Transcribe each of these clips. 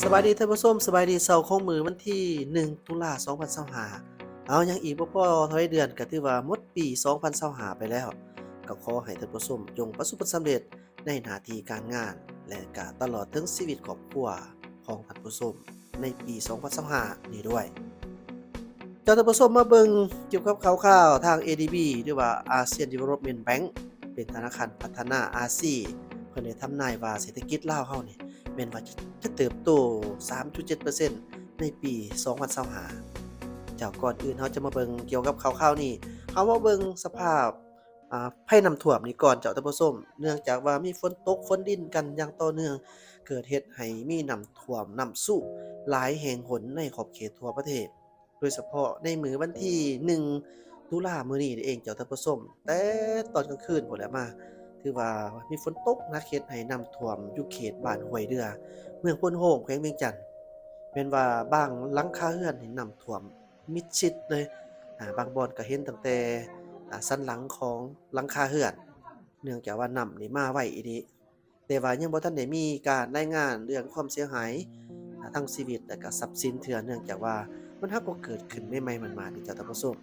สบายดีท่านผู้ชมสบายดีเสาร์ของมือวันที่1ตุลา2025เอายังอีกบ่พอถอยเดือนก็ถือว่าหมดปี2025ไปแล้วก็ขอให้ท่านผู้ชมจงประสบผลสำเร็จในหน้าที่การงานและก็ตลอดถึงชีวิตครอบครัวของท่านผู้ชมในปี2025นี้ด้วยเจ้าท่านผู้ชมมาเบิ่งเกี่ยวกับข่าวๆทาง ADB หรือว่า ASEAN Development Bank เป็นธนาคารพัฒนาอาเซียนเพิ่นได้ทำนายว่าเศรษฐกิจลาวเฮานี่ แม่นว่าจะเติบโต 3.7% ในปี2025จากก่อนอื่นเราจะมาเบิ่งเกี่ยวกับข่าวๆนี้เรามาเบิ่งสภาพภัยน้ำท่วมนี้ก่อนเจ้าท่านผู้ชมเนื่องจากว่ามีฝนตกฝนดินกันอย่างต่อเนื่องเกิดเฮ็ดให้มีน้ำท่วมน้ำสูงหลายแห่งหนในขอบเขตทั่วประเทศโดยเฉพาะในมื้อวันที่1ตุลามื้อนี้นี่เองเจ้าท่านผู้ชมแต่ตอนกลางคืนพู้นแหละมาถือว่ามีฝนตกหนักเฮ็ดให้น้ำท่วมอยู่เขตบ้านห้วยเดือเมืองพนโฮงแขวงเวียงจันทน์แม่นว่าบางหลังคาเรือนนี่น้ำท่วมมิดชิดเลยบางบ่อนก็เห็นตั้งแต่สันหลังของหลังคาเรือนเนื่องจากว่าน้ำนี่มาไวอีหลีแต่ว่ายังบ่ทันได้มีการรายงานเรื่องความเสียหายทั้งชีวิตและก็ทรัพย์สินเทื่อเนื่องจากว่ามันฮักบ่เกิดขึ้นใหม่ๆหมาดๆนี่เจ้าท่านผู้ชม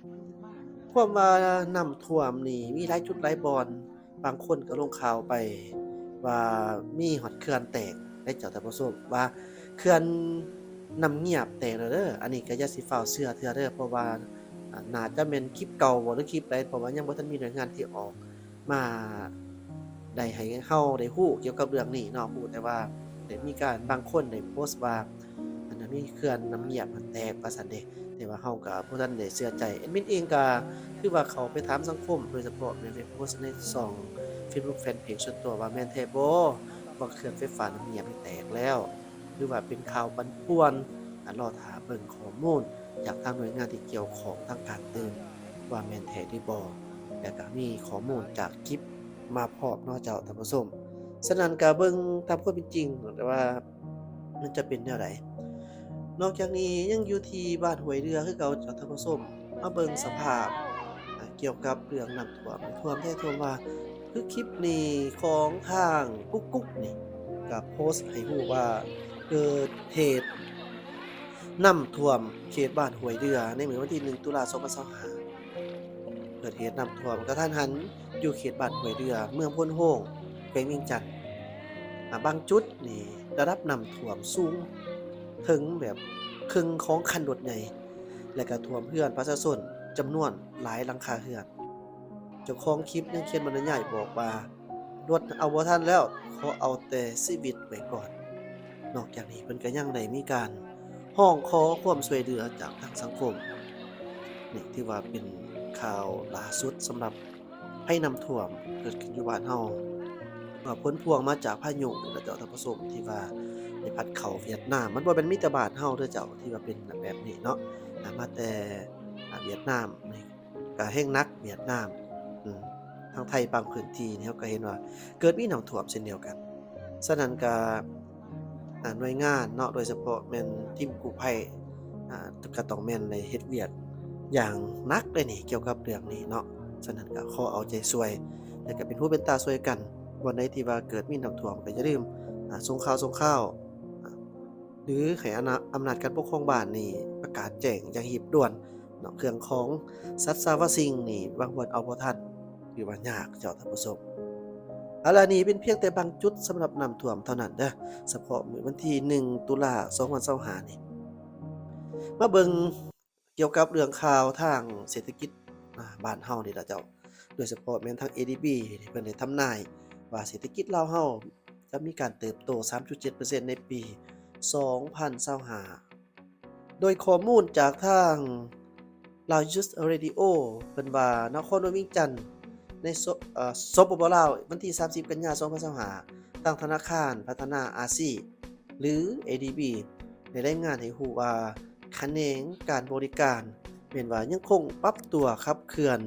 ความว่าน้ำท่วมนี่มีหลายจุดหลายบ่อน บางคนก็ลงข่าวไปว่ามีฮอดเขื่อนแตกได้เจ้าท่านผู้ชมว่าเขื่อนน้ำเงียบแตกแล้วเด้ออันนี้ก็อย่าสิฟ้าวเชื่อเทื่อเด้อเพราะว่าน่าจะแม่นคลิปเก่าบ่หรือคลิปใดเพราะว่ายังบ่ทันมีหน่วยงานที่ออกมาได้ให้เราได้รู้เกี่ยวกับเรื่องนี้เนาะรู้แต่ว่าได้มีการบางคนได้โพสต์ว่าอันนั้นมีเขื่อนน้ำเงียบมันแตกว่าซั่นเด้แต่ว่าเราก็บ่ทันได้เชื่อใจแอดมินเองก็คือว่าเข้าไปถามสังคมโดยเฉพาะในโพสต์ในช่อง Facebook Fanpage ส่วนตัวว่าแม่นแท้บ่ว่าเขื่อนไฟฟ้าน้ำเงียบนี่แตกแล้วหรือว่าเป็นข่าวปั่นป่วนรอท่าเบิ่งข้อมูลจากทางหน่วยงานที่เกี่ยวข้องทางการตื่นว่าแม่นแท้หรือบ่แล้วก็มีข้อมูลจากคลิปมาพร้อมเนาะเจ้าท่านผู้ชมฉะนั้นก็เบิ่งตามความเป็นจริงแต่ว่ามันจะเป็นแนวใดนอกจากนี้ยังอยู่ที่บ้านห้วยเรือคือเก่าเจ้าท่านผู้ชมมาเบิ่งสภาพเกี่ยวกับเรื่องน้ำท่วมแท้ท่วมว่า คือคลิปนี้ของทางกุ๊กกุ๊กนี่ก็โพสต์ให้รู้ว่าเกิดเหตุน้ำท่วมเขตบ้านห้วยเดือในมื้อวันที่1ตุลา2025เกิดเหตุน้ำท่วมกะทันหันอยู่เขตบ้านห้วยเดือเมืองพนโฮงแขวงเวียงจันทน์บางจุดนี่ระดับน้ำท่วมสูงถึงแบบครึ่งของคันรถใหญ่และก็ท่วมเรือนประชาชนจำนวนหลายหลังคาเรือน เจ้าของคลิปยังเขียนบรรยายบอกว่ารถเอาบ่ทันแล้วขอเอาแต่ชีวิตไว้ก่อนนอกจากนี้เพิ่นก็ยังได้มีการร้องขอความช่วยเหลือจากทางสังคมนี่ถือว่าเป็นข่าวล่าสุดสำหรับภัยน้ำท่วมเกิดขึ้นอยู่บ้านเฮาผลพวงมาจากพายุนี่ล่ะเจ้าท่านผู้ชมที่ว่าได้พัดเข้าเวียดนามมันบ่แม่นมีแต่บ้านเฮาเด้อเจ้าที่ว่าเป็นแบบนี้เนาะมาแต่เวียดนามนี่ก็แฮ่งหนักเวียดนาม อืมทางไทยบางพื้นที่นี่เราก็เห็นว่าเกิดมีน้ำท่วมเช่นเดียวกันฉะนั้นก็หน่วยงานเนาะโดยเฉพาะแม่นทีมกู้ภัยก็ต้องแม่นได้เฮ็ดเวียกอย่างหนักเลยนี่เกี่ยวกับเรื่องนี้เนาะฉะนั้นก็ขอเอาใจช่วยแล้วก็เป็นหูเป็นตาช่วยกันวันใดที่ว่าเกิดมีน้ำท่วมก็อย่าลืมส่งข่าวอ่าหรือให้อำนาจการปกครองบ้านนี่ประกาศแจ้งอย่างหีบด่วนเนาะเครื่องของสัตว์สรรพสิ่งนี่บางวันเอาบ่ทัน หรือว่ายากเจ้าท่านผู้ชมเอาล่ะนี่เป็นเพียงแต่บางจุดสำหรับน้ำท่วมเท่านั้นเด้อเฉพาะมื้อวันที่1ตุลา2025นี่มาเบิ่งเกี่ยวกับเรื่องข่าวทางเศรษฐกิจบ้านเฮานี่ล่ะเจ้าโดยเฉพาะแม่นทาง ADB ที่เพิ่นได้ทำนายว่าเศรษฐกิจลาวเฮาจะมีการเติบโต 3.7% ในปี2025โดยข้อมูลจากทาง Loud Youth Radio เพิ่นว่านครหลวงเวียงจันทน์ในสปปลาววันที่30กันยายน2025ทางธนาคารพัฒนาอาเซียนหรือ ADB ได้รายงานให้รู้ว่าคะแนนการบริการแม่นว่ายังคงปรับตัวขับเคลื่อน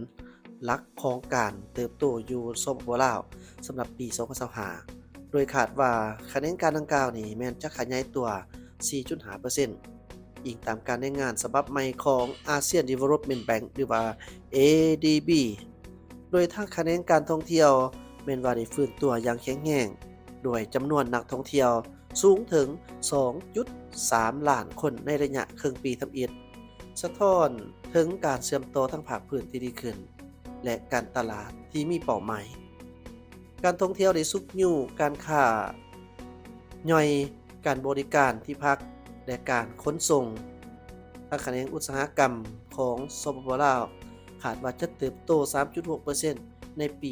หลักของการเติบโตอยู่สปปลาวสำหรับปี2025โดยคาดว่าคะแนนการดังกล่าวนี้แม่นจะขยายตัว 4.5%อิงตามการรายงานฉบับใหม่ของ ASEAN Development Bank หรือว่า ADB โดยทางคะแนนการท่องเที่ยวแม่นว่าได้ฟื้นตัวอย่างแข็งแรงด้วยจำนวนนักท่องเที่ยว สูงถึง 2.3 ล้านคนในระยะครึ่งปีทำอิฐสะท้อนถึงการเชื่อมต่อทั้งภาคพื้นที่ดีขึ้น และการตลาดที่มีเป้าหมายการท่องเที่ยวได้สุขอยู่การค้าย่อยการบริการที่พักและการขนส่งทางแขนงอุตสาหกรรมของสปปลาวคาดว่าจะเติบโต 3.6% ในปี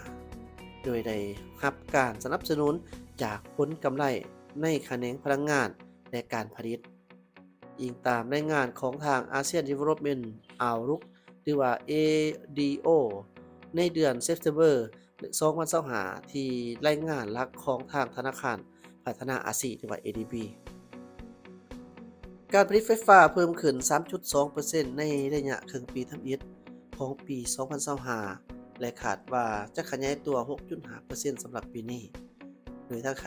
2025 โดยได้รับการสนับสนุนจากผลกำไรในแขนงพลังงานและการผลิตอิงตามรายงานของทาง ASEAN Development Outlook หรือว่า ADO ในเดือน September 2025 ที่รายงานหลักของทางธนาคารพัฒนาอาเซียนหรือว่า ADB การผลิตไฟฟ้าเพิ่มขึ้น 3.2% ในระยะครึ่งปีทำอิฐของปี 2025 และคาดว่าจะขยายตัว 6.5% สำหรับปีนี้ โดยทางแข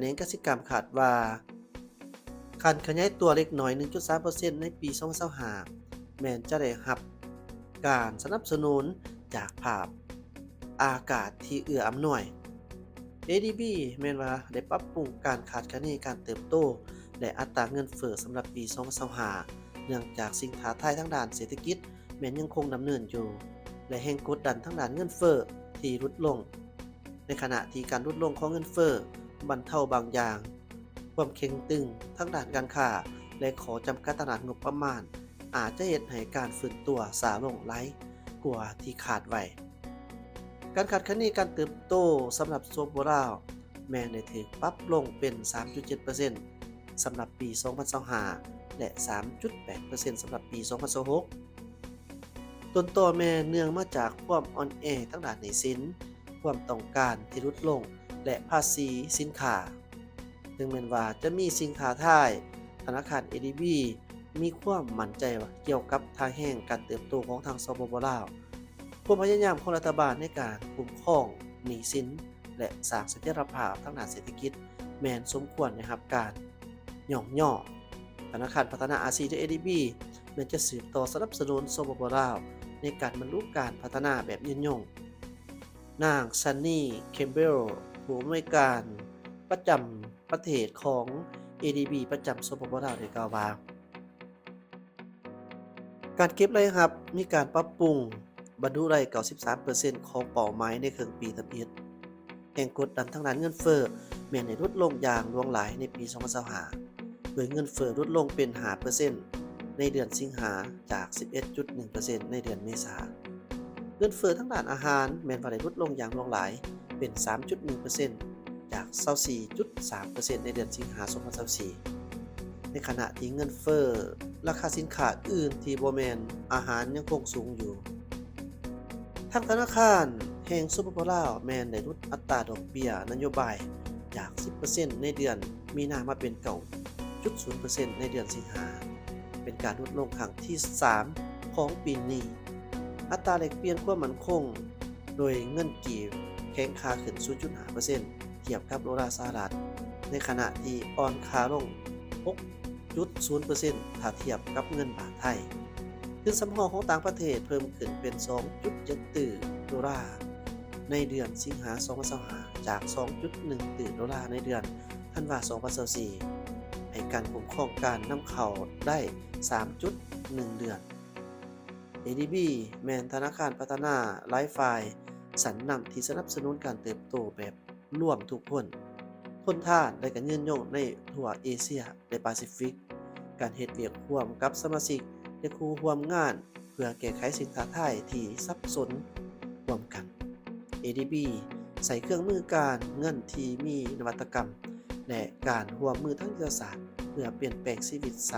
นงกสิกรรมคาดว่าการขยายตัวเล็กน้อย 1.3% ในปี 2025 แม้นจะได้รับการสนับสนุนจากภาพอากาศที่เอื้ออำนวย ADB แม้นว่าได้ปรับปรุงการคาดคะเนการเติบโตและอัตราเงินเฟ้อสำหรับปี 2025 เนื่องจากสิ่งท้าทายทางด้านเศรษฐกิจแม้นยังคงดำเนินอยู่และแรงกดดันทางด้านเงินเฟ้อที่ลดลงในขณะที่การลดลงของเงินเฟ้อบรรเทาบางอย่างความเข็งตึงทางด้านการค้าและขอจำกัดตลาดงบประมาณอาจจะเฮ็ดให้การฟื้นตัวช้าลงหลายกว่าที่คาดไว้การคาดคะเนการเติบโตสำหรับสปปลาวแม้ได้ถูกปรับลงเป็น 3.7% สำหรับปี 2025 และ 3.8% สำหรับปี 2026 ต้นต่อแม่เนื่องมาจากความอ่อนแอทางด้านหนี้สินความต้องการที่ลดลงและภาษีสินค้าถึงแม้ว่าจะมีสินค้าท้ายธนาคาร ADB มีความมั่นใจว่าเกี่ยวกับทางแห่งการเติบโตของทางสปปลาวความพยายามของรัฐบาลในการคุ้มครองหนี้สินและสร้างเสถียรภาพทางด้านเศรษฐกิจแม้นสมควรนะครับการย่อธนาคารพัฒนาอาเซียน ADB แม้จะสืบต่อสนับสนุนสปปลาวในการบรรลุการพัฒนาแบบยืนยงนางซันนี่เคมเบลผู้อำนวยการประจำประเทศของ ADB ประจำสปปลาวได้กล่าวว่าการเก็บรายรับมีการปรับปรุงบรรลุได้ 93% ของเป้าหมายในครึ่งปีทำอิฐแห่งกดดันทางด้านเงินเฟ้อแม้นได้ลดลงอย่างหลวงหลายในปี 2025 โดยเงินเฟ้อลดลงเป็น 5% ในเดือนสิงหาจาก 11.1% ในเดือนเมษายนเงินเฟ้อทางด้านอาหารแม้นว่าได้ลดลงอย่างหลวงหลายเป็น 3.1% จาก 24.3% ในเดือนสิงหาคม 2024 ในขณะที่เงินเฟ้อราคาสินค้าอื่นที่บ่แม่นอาหารยังคงสูงอยู่ทางธนาคารแห่งสปปลาวแม้นได้ลดอัตราดอกเบี้ยนโยบายจาก 10% ในเดือนมีนามาเป็น 9.0% ในเดือนสิงหาเป็นการลดลงครั้งที่ 3 ของปีนี้อัตราแลกเปลี่ยนความมั่นคงโดยเงินกีบแข็งค่าขึ้น 0.5% เทียบกับดอลลาร์สหรัฐในขณะที่อ่อนค่าลง 6.0% ถ้าเทียบกับเงินบาทไทยทุนสำรองของต่างประเทศเพิ่มขึ้นเป็น 2.7 ตื่นดอลลาร์ในเดือนสิงหาคม 2025 จาก 2.1 ตื่นดอลลาร์ในเดือนธันวาคม 2024 ให้การคุ้มครองการนำเข้าได้ 3.1 เดือน ADB แม้นธนาคารพัฒนาหลายฝ่ายสรรนำที่สนับสนุนการเติบโตแบบร่วมทุกคนทนทานและก็ยืนยงในทั่วเอเชียและแปซิฟิกการเฮ็ดเวียกร่วมกับสมาชิกและคู่ร่วมงานเพื่อแก้ไขสิ่งท้าทายที่สับสนร่วมกัน ADB ใส่เครื่องมือการเงินที่มีนวัตกรรมและการร่วมมือทางยุทธศาสตร์เพื่อเปลี่ยนแปลงชีวิตส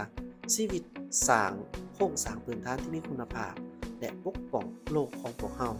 ร้างโครงสร้างพื้นฐานที่มีคุณภาพและปกป้องโลกของพวกเรา